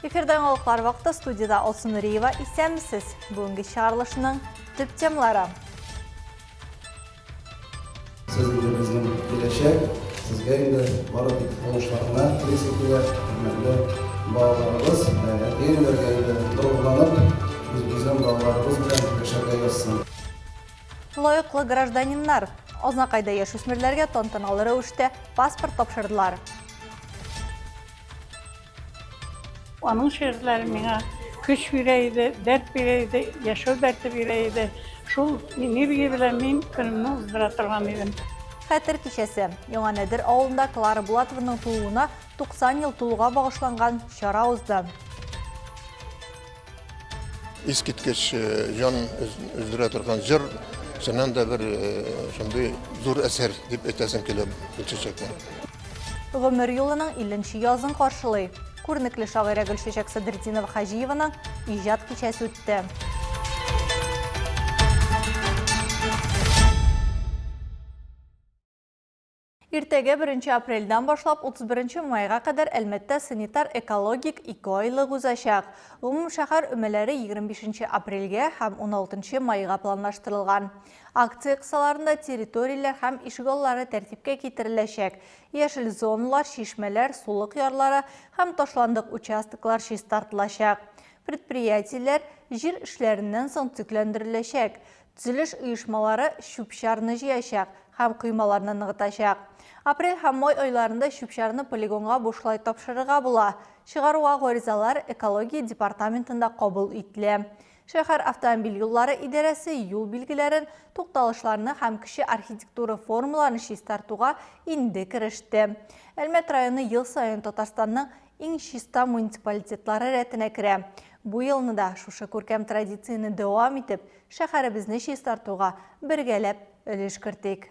Эфирден алықлар вақыты студияда Олсын Риева исәмісіз. Бүгінгі шағырылышының түп темалары. Сізге біздің келешек, сізге енді барлық оңышларына тілесекелер, күрмәнді балаларымыз, әтейіндерге енді дұрғыланып, біздің балаларымыз білән яшәргә язсын. Лайыклы гражданиннар, Ознакайда яшүсмерләргә тантаналы рәвештә паспорт тапшырдылар. Onun şiirleri bana güç vereydi, dert vereydi, yaşam derdi vereydi. Şu enerji bilen men günümü uzdıratırgan edim. Хәтер кичәсе, Яңа Нәдер авылында Клара Булатованың тууына 90 ел тулуга багышланган чара узды. Искиткеч жан өздүрә торган җыр, шуннан да бер шундый зур әсәр дип әйтәсем килә бу чәчәкне. Гомер юлының 50нче язын каршылый. Күренекле шагыйрә Гөлчәчәк Садретдинова Хаҗиеваның иҗат кичәсе үтте. Иртәгә 1 апрельдән башлап 31 майга кадәр Әлмәттә санитар-экологик 2 айлык узачак. Гомум шәһәр өмәләре 25 апрельгә һәм 16 майга планлаштырылган. Акция кысаларында территорияләр һәм ишегаллары тәртипкә китереләчәк. Яшел зоналар, шишмәләр, сулык ярлары һәм ташландык участоклар чистартылачак. Предприятиеләр җир эшләреннән соң төзекләндереләчәк. Төзелеш оешмалары шүпчарны җыячак һәм коймаларны ныгытачак. Апрель һәм май айларында шүпчарны полигонга бушлай тапшырырга була. Чыгаруга гаризалар экология департаментында кабул ителә. Шәһәр автомобиль юллары идарәсе юл билгеләрен, тукталышларны һәм кече архитектура формаларын чистартуга инде кереште. Әлмәт районы ел саен Татарстанның иң чиста муниципалитетлары рәтенә керә. Бу елны да шушы күркәм традицияны дәвам итеп, шәһәребезне чистартуга бергәләп өлеш кертик.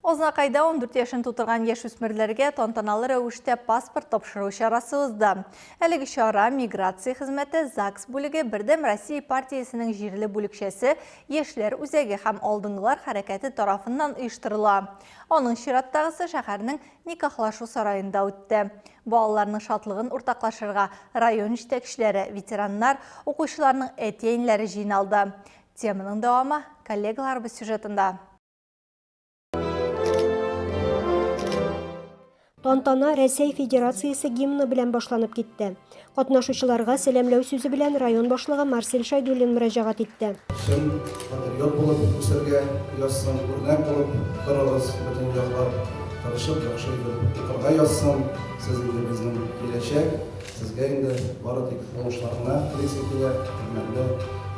Ознакайда 14 яшын тутырган яшүсмерләргә тантаналы рәвештә паспорт тапшыру чарасы узды. Әлеге чара миграция хезмәте ЗАГС бүлеге Бердәм Россия партиясының җирле бүлекчәсе Яшьләр үзәге һәм алдынгылар хәрәкәте тарафыннан оештырыла. Аның чираттагысы шәһәрнең никахлашу сараенда үтте. Балаларның шатлыгын уртаклашырга район җитәкчеләре, ветераннар, укучыларның әтиәннәре җыйналды. Теманың дәвамы коллегаларыбыз сюжетында. Тантана Рәсәй Федерациясе гимны белән башланып китте. Катнашучыларга сәламләү сүзе белән район башлыгы Марсель Шайдуллин мөрәҗәгать итте. Шын патриот булып үсәргә язсын, үрнәк булып торыгыз, бөтен яклар тырышып яхшы итәргә язсын. Сезгә безнең киләчәк, сезгә инде барлык уңышларына теләсәкләр, күрмәнде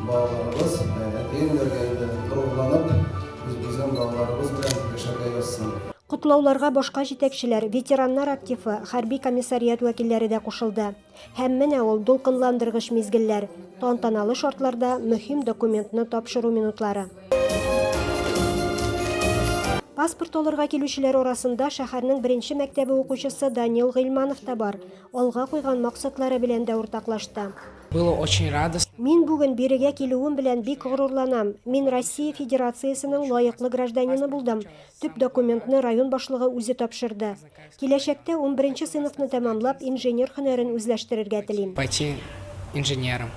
балаларыбыз, әтиәннәргә инде дұрғыланып, безнең балаларыбыз белән яшәргә язсын. Котлауларга башка җитәкчеләр, ветераннар активы, хәрби комиссариат вәкилләре дә кушылды. Һәм менә ул дулкынландыргыч мизгелләр, тантаналы шартларда мөһим документны тапшыру минутлары. Паспорт алырга килүчеләр арасында шәһәрнең 1нче мәктәбе укучысы Данил Гыйльманов та бар. Алга куйган максатлары белән дә уртаклашты. Было очень радостно. Мин бүген бирегә килүем белән бик горурланам. Мин Россия Федерациясының лаеклы гражданины булдым. Төп документны район башлыгы үзе тапшырды. Киләчәктә 11нче сыйныфны тәмамлап инженер һөнәрен үзләштерергә телим. Пойти инженером.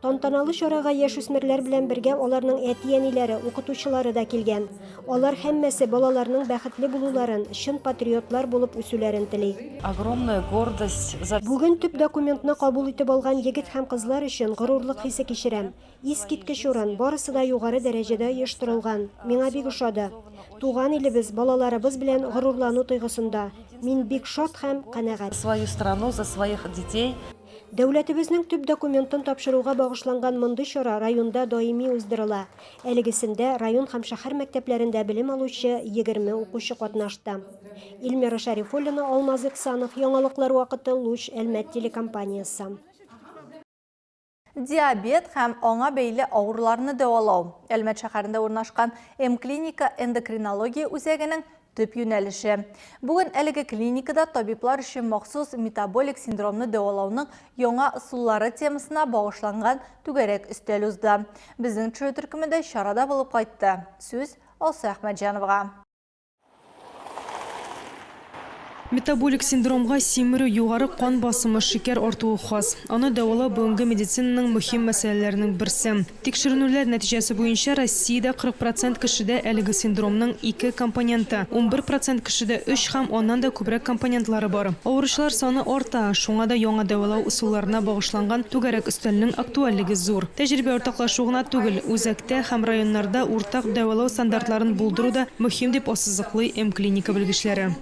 Тантаналы чарага яшүсмерләр белән бергә аларның әти-әниләре, укытучылары да килгән. Алар һәммәсе балаларның бәхетле булуларын, чын патриотлар булып үсүләрен тели. Огромная гордость за... Бүген төп документны кабул итеп алган егет һәм кызлар өчен горурлык хисе кичерәм. Искиткеч урын, барысы да югары дәрәҗәдә оештырылган. Миңа бик ошады. Туган илебез, балаларыбыз белән горурлану тойгысында. Мин бик шат һәм канәгать. Свою страну, за своих детей. Дәүләтебезнең төп документын тапшыруга багышланган мондый чара районда даими уздырыла. Әлегесендә район һәм шәһәр мәктәпләрендә белем алучы 20 укучы катнашты. Илмира Шарифуллина, Алмаз Иксанов, Яңалыклар вакыты, Луч, Әлмәт телекомпаниясы. Диабет һәм аңа бәйле авыруларны дәвалау. Әлмәт шәһәрендә урнашкан М-клиника эндокринология үзәгенең төп юнәлеше. Бүген әлеге клиникада табиблар өчен махсус метаболик синдромны дәвалауның яңа ысуллары темасына багышланган түгәрәк өстәл узды. Безнең төшерү төркемендә чарада булып кайтты. Сүз Олсы Ахмеджановға. Метаболик синдромға семіру юғары қан басымы шекер артуы хас. Аны дауалау бүгінгі медицинаның мөһим мәсьәләләренең берсе. Тикшеренүләр нәтиҗәсе буенча Россиядә 40% кешедә әлеге синдромның 2 компоненты, 11% кешедә 3 һәм оннан да күбрәк компонентлары бар. Авыручылар саны арта, шуңа да яңа дәвалау усулларына багышланган түгәрәк өстәлнең актуальлеге зур. Тәҗрибә уртаклашу гына түгел, үзәктә һәм районнарда уртак дәвалау стандартларын булдыру да мөһим дип ассызыклый М-клиника белгечләре.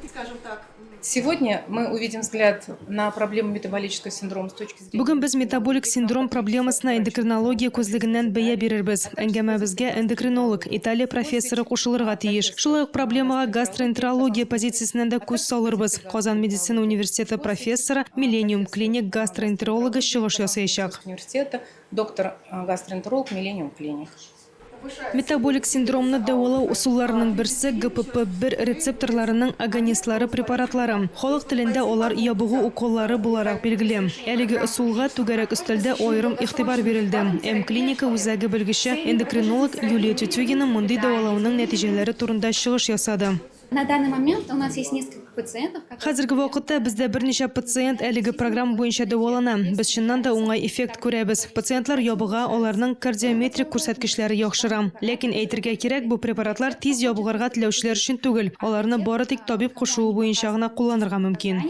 Сегодня мы увидим взгляд на проблему метаболического синдрома с точки зрения... Бүген без метаболик синдром проблемасына эндокринология күзлегеннән бәя бирербез. Әңгәмәбезгә эндокринолог, Италия профессоры кушылырга тиеш. Шулай ук проблемага гастроэнтерология позициясеннән дә күз салырбыз. Казан медицина университеты профессоры, Millennium клиник гастроэнтерологы чыгыш ясаячак. Университета, доктор гастроэнтеролог Millennium клиник. Метаболик синдромны дәвалау усулларының берсе ГПП-1 рецепторларының агонистлары препаратлары. Халык телендә алар ябыгу уколлары буларак билгеле. Әлеге усулга түгәрәк өстәлдә аерым игътибар бирелде. М-клиника үзәге белгече эндокринолог Юлия Тютюгина мондый дәвалауның нәтиҗәләре турында чыгыш ясады. На данный момент у нас есть несколько пациентов, Хәзерге вакытта бездә берничә пациент әлеге программа буенча дәвалана. Без чыннан да уңай эффект күрәбез. Пациентлар ябыга, аларның кардиометрик күрсәткечләре яхшыра. Ләкин әйтергә кирәк, бу препаратлар тиз ябыгарга теләүчеләр өчен түгел. Аларны бары тик табиб кушуы буенча гына кулланырга мөмкин.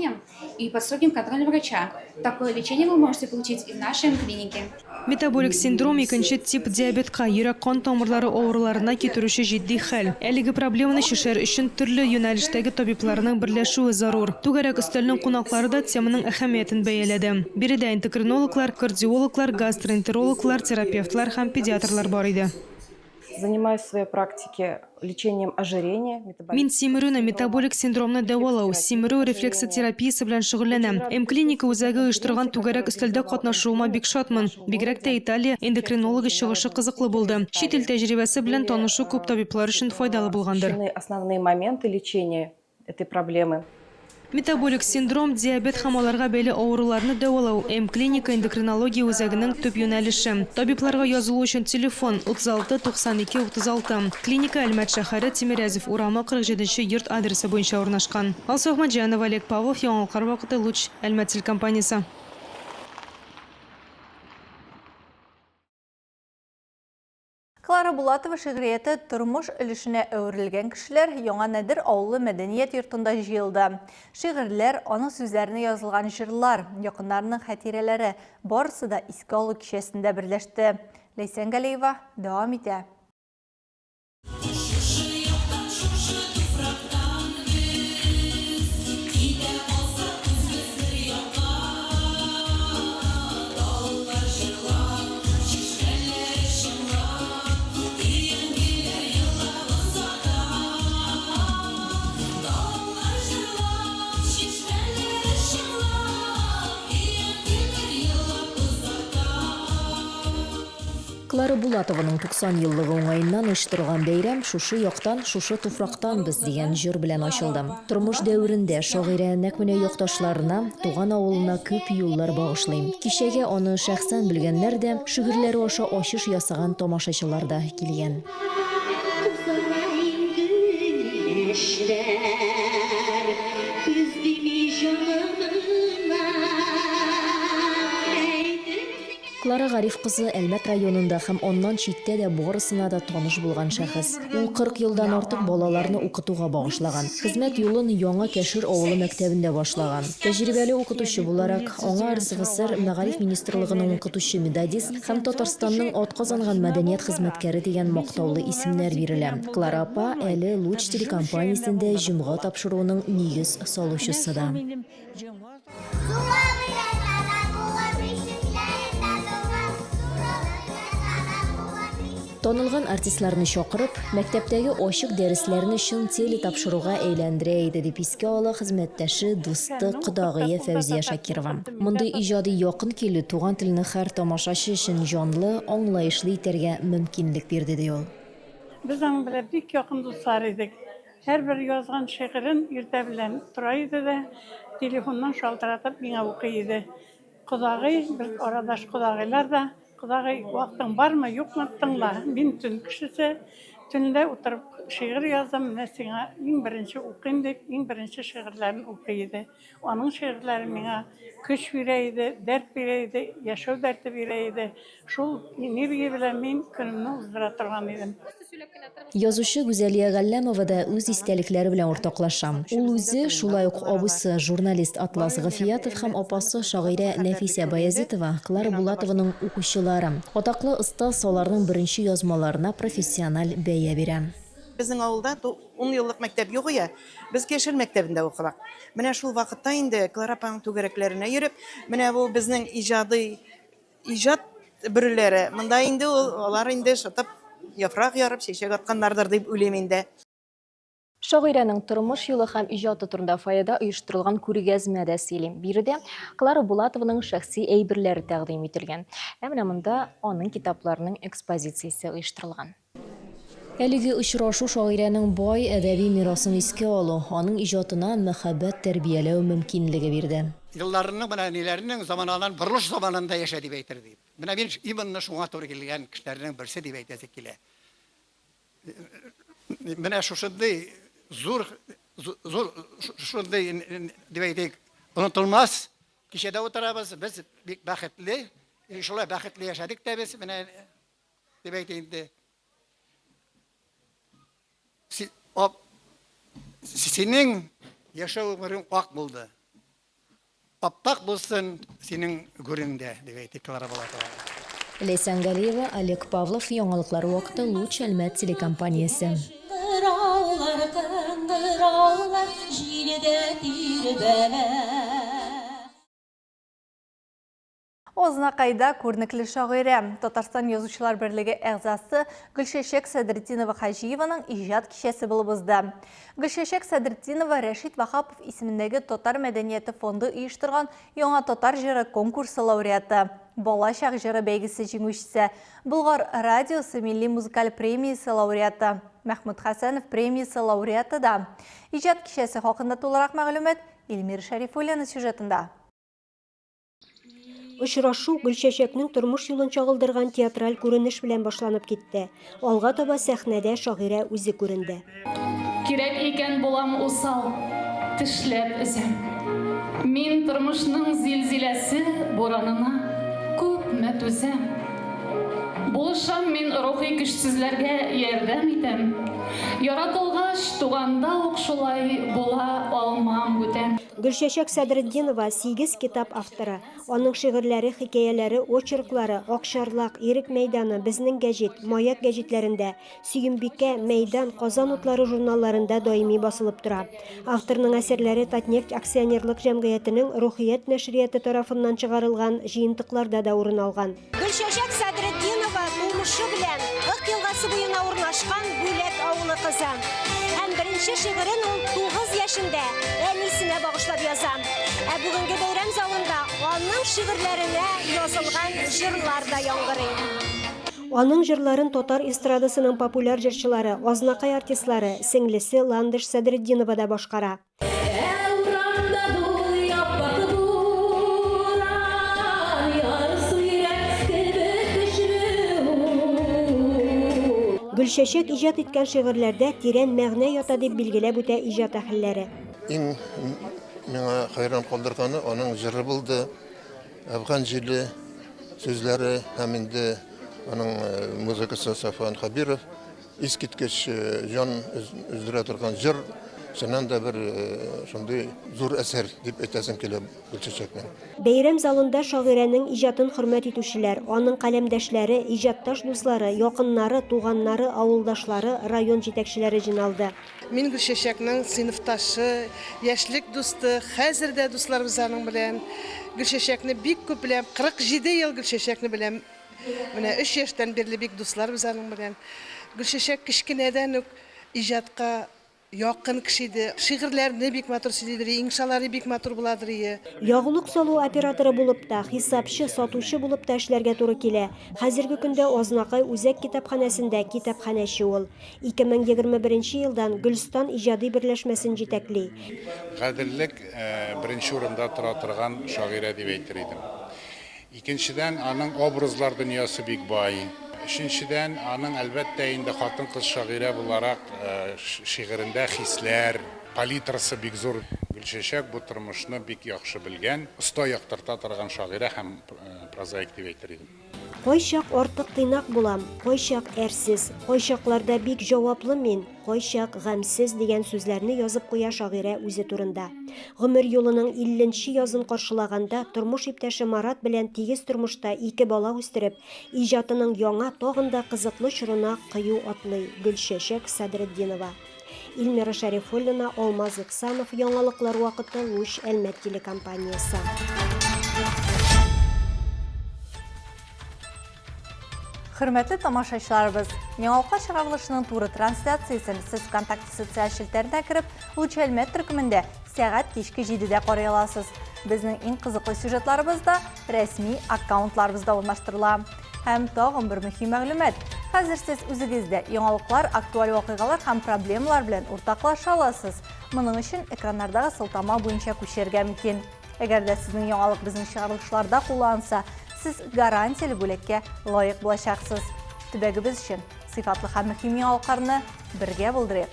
и под строгим контролем врача. Такое лечение вы можете получить и в нашей клинике. Метаболик синдром икенче тип диабетка, йөрәк кан тамырлары авыруларына китерүче җитди хәл. Әлеге проблеманы шешәр өчен төрле юнәлештәге табибларның берләшүе зарур. Түгәрәк өстәлнең кунаклары да теманың әһәмиятен бәяләде. Биредә эндокринологлар, кардиологлар, гастроэнтерологлар, терапевтлар һәм педиатрлар бар иде. Занимаюсь в своей практике лечением ожирения. Мин симерүне метаболик синдромны дәвалау, симерү рефлексотерапиясе белән шөгыльләнәм. М-клиника үзәге оештырган түгәрәк өстәлдә катнашуыма бик шатмын. Бигрәк тә Италия эндокринологы чыгышы кызыклы булды. Чит ил тәҗрибәсе белән танышу күп табиблар өчен файдалы булгандыр. Основные моменты лечения этой проблемы. Метаболик синдром, диабет һәм аларга бәйле авыруларны дәвалау М-клиника эндокринология үзәгенең төп юнәлеше. Табибларга язылу өчен телефон 36 92 36. Клиника Әлмәт шәһәре, Тимирязев урамы 47-нче йорт адресы буенча урнашкан. Алсу Ахмаджанова, Олег Павлов, Яңалкар вакыты, Луч, Әлмәт телекомпаниясе. Клара Булатова шигърияты тормыш өлешенә әверелгән кешеләр яңа Нәдер авылы мәдәният йортында җыелды. Шигырьләр, аның сүзләренә язылган җырлар, якыннарның хатирәләре барысы да искә алу кичәсендә берләште. Ләйсән Галиева дәвам итә. Клара Булатованың 90 еллыгы уңайыннан оештырылган бәйрәм шушы яктан, шушы туфрактан без дигән җыр белән ачылды. Тормыш дәверендә шагыйрә нәкъ менә якташларына, туган авылына күп юллар багышлый. Кичәгә аны шәхсән белгәннәр дә, шигырьләре аша ачыш ясаган тамашачылар да килгән. Клара Гариф кызы Әлмәт районында һәм оннан читтә дә барысына да таныш булган шәхес. Ул 40 елдан артык балаларны укытуга багышлаган. Хезмәт юлын Яңа Кәшир авылы мәктәбендә башлаган. Тәҗрибәле укытучы буларак, аңа РСФСР Мәгариф министрлыгының укытучы методист һәм Татарстанның атказанган мәдәният хезмәткәре дигән мактаулы исемнәр бирелә. Клара апа әле Луч телекомпаниясендә җомга тапшыруның нигез салучысы да. Танылган артистларны чакырып, мәктәптәге ачык дәресләрне чын теле тапшыруга әйләндерә иде дип искә ала хезмәттәше, дусты, кодагые Фәүзия Шакирова. Мондый иҗади якын килү туган телне һәр тамашачы өчен җанлы, аңлаешлы итәргә мөмкинлек бирде ди ул. Без аның белән бик якын дуслар идек. Һәрбер язган шигырен иртә белән тора иде дә, телефоннан шалтыратып миңа укый иде. Кодагый, бер арадаш кодагыйлар да, Кудагый, вакытың бармы, юкмы тыңла. Мин төн кешесе, Tünde oturup şiir yazdım. Mesela en birinci okuyayım deyip en birinci şiirlerini okuydu. Onun şiirleri bana güç vereydi, dert vereydi, yaşam derdi vereydi. Şul enerji bilen men günümni uzdura turgan edim. Язучы Гүзәлия Галләмова да үз истәлекләре белән уртаклаша. Ул үзе, шулай ук абыйсы журналист Атлас Гафиятов һәм апасы шагыйрә Нәфисә Баязитова Клара Булатованың укучылары. Атаклы остаз аларның беренче язмаларына профессиональ бәя бирә. Безнең авылда 10 еллык мәктәп юк ия. Без Кешер мәктәбендә укыдык. Менә шул вакытта инде Клара апаның түгәрәкләренә йөреп, менә бу безнең иҗат бөреләре. Монда инде алар инде шатып яфрак ярып чәчәк атканнардыр дип уйлыйм инде. Шагыйрәнең тормыш юлы һәм иҗаты турында файда оештырылган күргәзмә дә сөйли. Биредә Клара Булатованың шәхси әйберләре тәкъдим ителгән. Ә менә монда аның китапларының экспозициясе оештырылган. Әлеге очрашу шагыйрәнең бай әдәби мирасын искә алу, аның иҗатына мәхәббәт тәрбияләү мөмкинлеге бирде. Yıllarının bana nelerinin zamanından buruluş zamanında yaşadı beytirdi. Bana bir imanla şuna doğru gelen kişilerden birisi diye beytezek ile. Bana şu şekilde zor şu diye unutulmaz. Kişide oturabız biz baketli, inşallah baketli yaşadık da biz bana diye senin yaşamın vak buldu. Aptak bulsun senin göründe diye Klara Булатова. Лейсан Галиева, Олег Павлов, яңалыклар вакыты Луч Әлмәт телекомпаниясе. Ознакайда күрнекле шагыйрә, Татарстан Язучылар берлеге әгъзасы Гөлшәшек Сәдретдинова Хаҗиеваның иҗат кичәсе булып узды. Гөлшәшек Сәдретдинова Рәшит Вахапов исемендәге Татар мәдәнияте фонды оештырган яңа татар җыры конкурсы лауреаты, Бала чак җыры бәйгесе җиңүчесе, Болгар радиосы милли музыкаль премиясе лауреаты, Мәхмүд Хәсәнов премиясе лауреаты да. Иҗат кичәсе хакында тулырак мәгълүмат Илмир Шәрифуллина сюжетында. Очрашу Гөлшәшәкнең тормыш юлын чагылдырган театраль күренеш белән башланып китте. Алга таба сәхнәдә шагыйрә үзе күренде. Кирәк икән булам усал, тешләп өзәм. Мин тормышның зилзиләсе буранына күпме түзәм. Булышам мин рухи көчсезләргә ярдәм итәм. Яратылгач туганда ук шулай була алмам бүтән. Гөлшәшәк Сәдретдинова 8 китап авторы. Аның шигырьләре, хикәяләре, очерклары Акшарлак, Ирек мәйданы, Безнең гәҗит, Маяк гәҗитләрендә, Сөембикә, Мәйдан, Казан утлары журналларында даими басылып тора. Авторның әсәрләре Татнефть акционерлык җәмгыятенең Рухият нәшрияты тарафыннан чыгарылган җыентыкларда да урын алган. Гөлшәшәк Сәдретдинова тумышы белән 40 елгасы буена урнашкан Бүләк авылы кызы. Һәм беренче шигырен ул 9 яшендә әнисенә багышлап яза. Ә бүгенге бәйрәм залында аның шигырьләренә язылган җырлар да яңгырый. Аның җырларын татар эстрадасының популяр җырчылары, азнакай артистлары, сеңлесе Ландыш Сәдретдинова да башкара. Гөлшәшәк иҗат иткән шигырьләрдә тирән мәгънә ята дип билгеләп үтә иҗат әһелләре. Иң миңа хайран калдырганы аның җыры булды. Афган җиле сүзләре һәм инде аның музыкасы Сафан Хабиров искиткеч җан үздерә торган җыр. Шуннан да бер шундый зур әсәр дип әйтәсем килә Гөлшәшәкнең. Бәйрәм залында шагыйрәнең иҗатын хөрмәт итүчеләр, аның каләмдәшләре, иҗатташ дуслары, якыннары, туганнары, авылдашлары, район җитәкчеләре җыйналды. Мин Гөлшәшәкнең сыйныфташы, яшьлек дусты, хәзер дә дусларыбыз аның белән. Гөлшәшәкне бик күп беләм, 47 ел Гөлшәшәкне беләм. Менә 3 яшьтән бирле бик дусларыбыз аның белән. Гөлшәшәк кичкенәдән үк иҗатка якын кешиде. Шигырьләрне бик матур сөйлидер, иншалары бик матур буладыр. Ягулык салу операторы булып та, хисапчы, сатучы булып та эшләргә туры килә. Хәзерге көндә Азнакай үзәк китапханәсендә китапханәче ул. 2021 елдан Гөлстан иҗади берләшмәсен җитәкли. Кадерлек беренче урында тора торган шагыйрә дип әйтер идем. Икенчедән, аның образлар дөньясы бик бай. Üçüncüden, anın әлбәттә инде хатын-кыз шагыйрә буларак шигырендә хисләр, палитрасы бик зур. Гөлчәчәк бу тормышны бик яхшы белгән, оста яктырта торган шагыйрә һәм прозаик дип әйтер идем. Кайчак артык тыйнак булам, кайчак әрсез, кайчакларда бик җаваплы мин, кайчак гамсез дигән сүзләрне язып куя шагыйрә үзе турында. Гомер юлының 50нче язын каршылаганда тормыш иптәше Марат белән тигез тормышта 2 бала үстереп, иҗатының яңа тагын да кызыклы чорына кыю атлый Гөлчәчәк Садретдинова. Илмира Шәрифуллина, Алмаз Иксанов, яңалыклар вакыты, Луч, Әлмәт телекомпаниясе. Хөрмәтле тамашачыларыбыз, яңалыклар чыгарылышының туры трансляциясын сез ВКонтакте социаль челтәренә кереп, Луч Әлмәт төркемендә сәгать кичке 7-дә карый аласыз. Безнең иң кызыклы сюжетларыбыз да рәсми аккаунтларыбызда урнаштырыла. Һәм тагын бер мөһим мәгълүмат. Хәзер сез үзегездә яңалыклар, актуаль вакыйгалар һәм проблемалар белән уртаклаша аласыз. Моның өчен экраннардагы сылтама буенча күчәргә мөмкин. Әгәр дә сезнең яңалык безнең чыгарылышларда кулланса, сез гарантияле бүлеккә лаек булачаксыз. Төбәгебез өчен сыйфатлы һәм мөһим яңалыкларны бергә булдырыйк.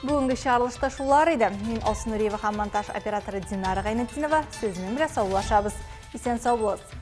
Бүгенге чыгарылышта шулар иде. Мин Алсу Нуриева һәм монтаж операторы Динара Гайнетдинова сезнең белән саулашабыз. Исән сау булыгыз.